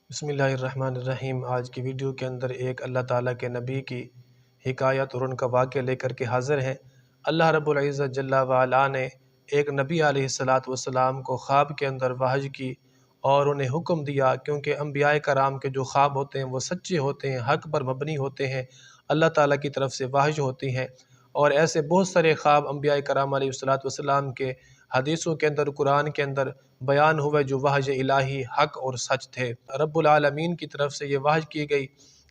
बिस्मिल्लाहिर्रहमानिर्रहीम। आज की वीडियो के अंदर एक अल्लाह ताला के नबी की हिकायत और उनका वाक़या लेकर के हाज़िर हैं। अल्लाह रब्बुल इज़्ज़त जल्ला व अला ने एक नबी अलैहिस्सलातु वस्सलाम को ख्वाब के अंदर वहज की और उन्हें हुक्म दिया, क्योंकि अंबियाए कराम के जो ख्वाब होते हैं वो सच्चे होते हैं, हक़ पर मबनी होते हैं, अल्लाह ताला की तरफ से वहज होती हैं। और ऐसे बहुत सारे ख्वाब अंबियाए कराम अलैहिस्सलातु वस्सलाम के हदीसों के अंदर, कुरान के अंदर बयान हुए जो वहज इलाही हक़ और सच थे। रब्बुल आलमीन की तरफ से ये वहज की गई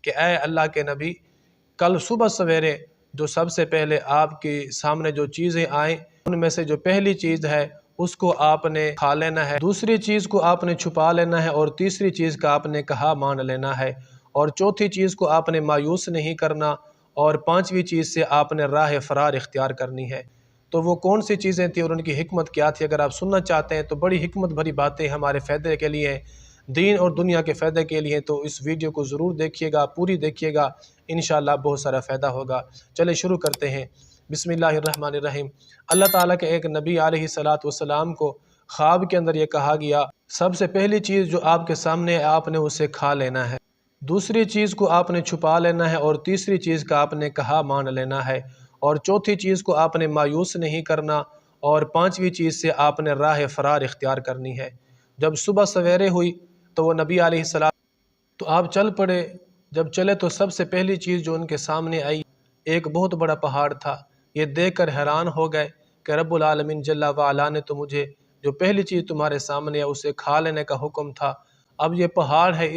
कि ऐ अल्लाह के नबी, कल सुबह सवेरे जो सबसे पहले आपके सामने जो चीज़ें आएँ उनमें से जो पहली चीज़ है उसको आपने खा लेना है, दूसरी चीज़ को आपने छुपा लेना है, और तीसरी चीज़ का आपने कहा मान लेना है, और चौथी चीज़ को आपने मायूस नहीं करना, और पांचवी चीज़ से आपने राह फरार इख्तियार करनी है। तो वो कौन सी चीज़ें थी और उनकी हिकमत क्या थी, अगर आप सुनना चाहते हैं तो बड़ी हिकमत भरी बातें हमारे फ़ायदे के लिए हैं, दीन और दुनिया के फ़ायदे के लिए। तो इस वीडियो को ज़रूर देखिएगा, पूरी देखिएगा, इंशाअल्लाह बहुत सारा फ़ायदा होगा। चलिए शुरू करते हैं। बिस्मिल्लाहिर्रहमानिर्रहीम। अल्लाह ताला के एक नबी अलैहिस्सलातु वस्सलाम को ख्वाब के अंदर ये कहा गया, सबसे पहली चीज़ जो आपके सामने आपने उसे खा लेना है, दूसरी चीज़ को आपने छुपा लेना है, और तीसरी चीज़ का आपने कहा मान लेना है, और चौथी चीज़ को आपने मायूस नहीं करना, और पांचवी चीज़ से आपने राह फरार इख्तियार करनी है। जब सुबह सवेरे हुई तो वो नबी अलैहिस्सलाम तो आप चल पड़े। जब चले तो सबसे पहली चीज़ जो उनके सामने आई एक बहुत बड़ा पहाड़ था। ये देखकर हैरान हो गए कि रब्बुल आलमीन जल्ला व अला ने तो मुझे जो पहली चीज़ तुम्हारे सामने है उसे खा लेने का हुक्म था, अब ये पहाड़ है,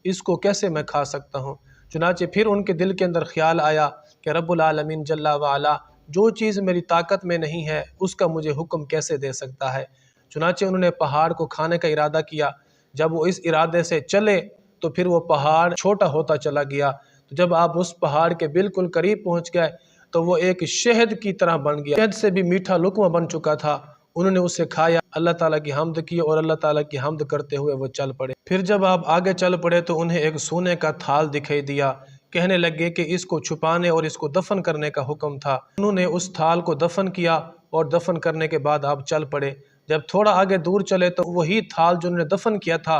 इसको कैसे मैं खा सकता हूँ। चुनाचे फिर उनके दिल के अंदर ख्याल आया कि रब्बुल आलमीन जल्ला व अला जो चीज़ मेरी ताकत में नहीं है उसका मुझे हुक्म कैसे दे सकता है। चुनाचे उन्होंने पहाड़ को खाने का इरादा किया। जब वो इस इरादे से चले तो फिर वो पहाड़ छोटा होता चला गया। तो जब आप उस पहाड़ के बिल्कुल करीब पहुंच गए तो वो एक शहद की तरह बन गया, शहद से भी मीठा लुक़मा बन चुका था। उन्होंने उसे खाया, अल्लाह ताला की हम्द की, और अल्लाह ताला की हम्द करते हुए वो चल पड़े। फिर जब आप आगे चल पड़े तो उन्हें एक सोने का थाल दिखाई दिया। कहने लगे कि इसको छुपाने और इसको दफन करने का हुक्म था। उन्होंने उस थाल को दफन किया, और दफन करने के बाद आप चल पड़े। जब थोड़ा आगे दूर चले तो वही थाल जो उन्होंने दफन किया था,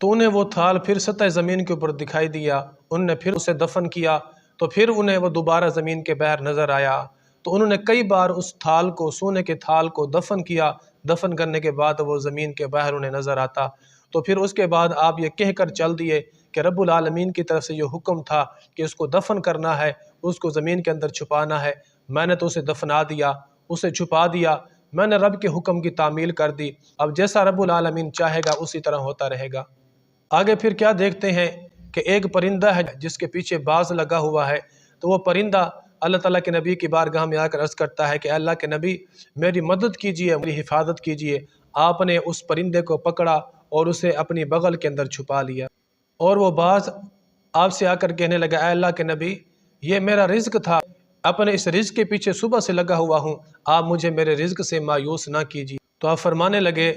तो उन्हें वो थाल फिर सतह ज़मीन के ऊपर दिखाई दिया। उन्होंने फिर उसे दफन किया तो फिर उन्हें वो दोबारा ज़मीन के बाहर नज़र आया। तो उन्होंने कई बार उस थाल को, सोने के थाल को दफन किया। दफन करने के बाद वो ज़मीन के बाहर उन्हें नज़र आता। तो फिर उसके बाद आप ये कह कर चल दिए कि रब्बुल आलमीन की तरफ से ये हुक्म था कि उसको दफन करना है, उसको ज़मीन के अंदर छुपाना है। मैंने तो उसे दफना दिया, उसे छुपा दिया, मैंने रब के हुक्म की तामील कर दी। अब जैसा रब्बुल आलमीन चाहेगा उसी तरह होता रहेगा। आगे फिर क्या देखते हैं कि एक परिंदा है जिसके पीछे बाज लगा हुआ है। तो वो परिंदा अल्लाह ताला के नबी की बारगाह में आकर अर्ज़ करता है कि अल्लाह के नबी मेरी मदद कीजिए, मेरी हिफाजत कीजिए। आपने उस परिंदे को पकड़ा और उसे अपनी बगल के अंदर छुपा लिया, और वो बाज आपसे आकर कहने लगा, ऐ अल्लाह के नबी, ये मेरा रिज़्क था, अपने इस रिज़्क के पीछे सुबह से लगा हुआ हूँ, आप मुझे मेरे रिज़्क से मायूस ना कीजिए। तो आप फरमाने लगे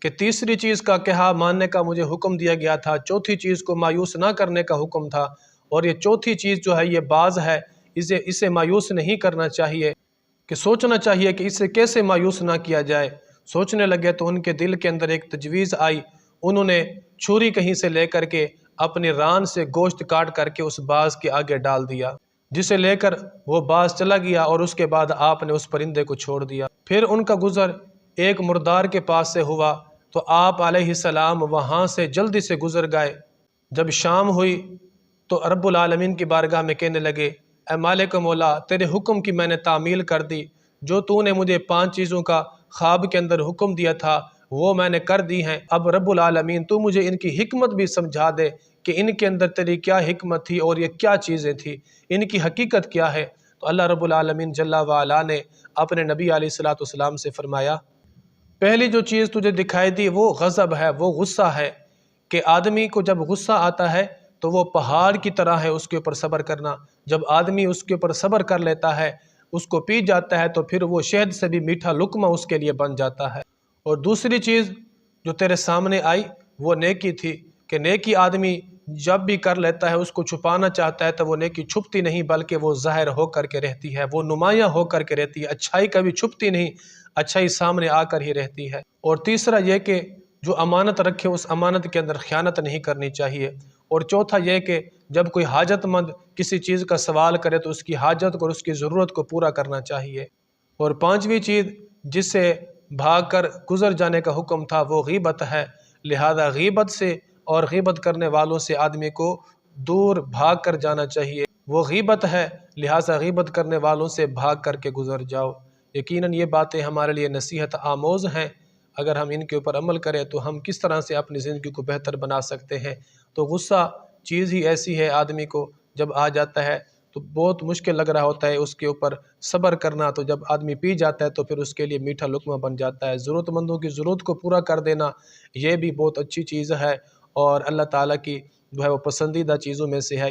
कि तीसरी चीज़ का कहा मानने का मुझे हुक्म दिया गया था, चौथी चीज़ को मायूस ना करने का हुक्म था, और ये चौथी चीज़ जो है ये बाज है, इसे मायूस नहीं करना चाहिए, कि सोचना चाहिए कि इसे कैसे मायूस ना किया जाए। सोचने लगे तो उनके दिल के अंदर एक तजवीज़ आई। उन्होंने छुरी कहीं से लेकर के अपनी रान से गोश्त काट करके उस बाज के आगे डाल दिया, जिसे लेकर वो बाज चला गया, और उसके बाद आपने उस परिंदे को छोड़ दिया। फिर उनका गुज़र एक मुर्दार के पास से हुआ, तो आप अलैहिस्सलाम वहाँ से जल्दी से गुज़र गए। जब शाम हुई तो रब्बुल आलमीन की बारगाह में कहने लगे, ऐ मालिक मौला, तेरे हुक्म की मैंने तामील कर दी, जो तूने मुझे 5 चीज़ों का ख्वाब के अंदर हुक्म दिया था वो मैंने कर दी हैं। अब रब्बुल आलमीन तू मुझे इनकी हिकमत भी समझा दे कि इनके अंदर तेरी क्या हिकमत थी और ये क्या चीज़ें थी, इनकी हकीकत क्या है। तो अल्लाह रब्बुल आलमीन जल्ला व अला ने अपने नबी अलैहिस्सलातु वस्सलाम से फरमाया, पहली जो चीज़ तुझे दिखाई दी वो गज़ब है, वो गुस्सा है, कि आदमी को जब गुस्सा आता है तो वो पहाड़ की तरह है उसके ऊपर सब्र करना। जब आदमी उसके ऊपर सब्र कर लेता है, उसको पी जाता है, तो फिर वो शहद से भी मीठा लुक़मा उसके लिए बन जाता है। और दूसरी चीज़ जो तेरे सामने आई वो नेकी थी, कि नेकी आदमी जब भी कर लेता है उसको छुपाना चाहता है तो वो नेकी छुपती नहीं, बल्कि वो ज़ाहिर हो कर के रहती है, वो नुमायाँ हो कर के रहती है। अच्छाई कभी छुपती नहीं, अच्छाई सामने आकर ही रहती है। और तीसरा ये कि جو امانت رکھے اس امانت کے اندر خیانت نہیں کرنی چاہیے۔ اور چوتھا یہ کہ جب کوئی حاجت مند کسی چیز کا سوال کرے تو اس کی حاجت کو اور اس کی ضرورت کو پورا کرنا چاہیے۔ اور پانچویں چیز جس سے بھاگ کر گزر جانے کا حکم تھا وہ غیبت ہے، لہذا غیبت سے اور غیبت کرنے والوں سے آدمی کو دور بھاگ کر جانا چاہیے۔ وہ غیبت ہے، لہذا غیبت کرنے والوں سے بھاگ کر کے گزر جاؤ۔ یقیناً یہ باتیں ہمارے لیے نصیحت آموز ہیں، اگر ہم ان کے اوپر عمل کریں تو ہم کس طرح سے اپنی زندگی کو بہتر بنا سکتے ہیں۔ تو غصہ چیز ہی ایسی ہے، آدمی کو جب آ جاتا ہے تو بہت مشکل لگ رہا ہوتا ہے اس کے اوپر صبر کرنا، تو جب آدمی پی جاتا ہے تو پھر اس کے لیے میٹھا لقمہ بن جاتا ہے۔ ضرورت مندوں کی ضرورت کو پورا کر دینا یہ بھی بہت اچھی چیز ہے، اور اللہ تعالیٰ کی جو ہے وہ پسندیدہ چیزوں میں سے ہے۔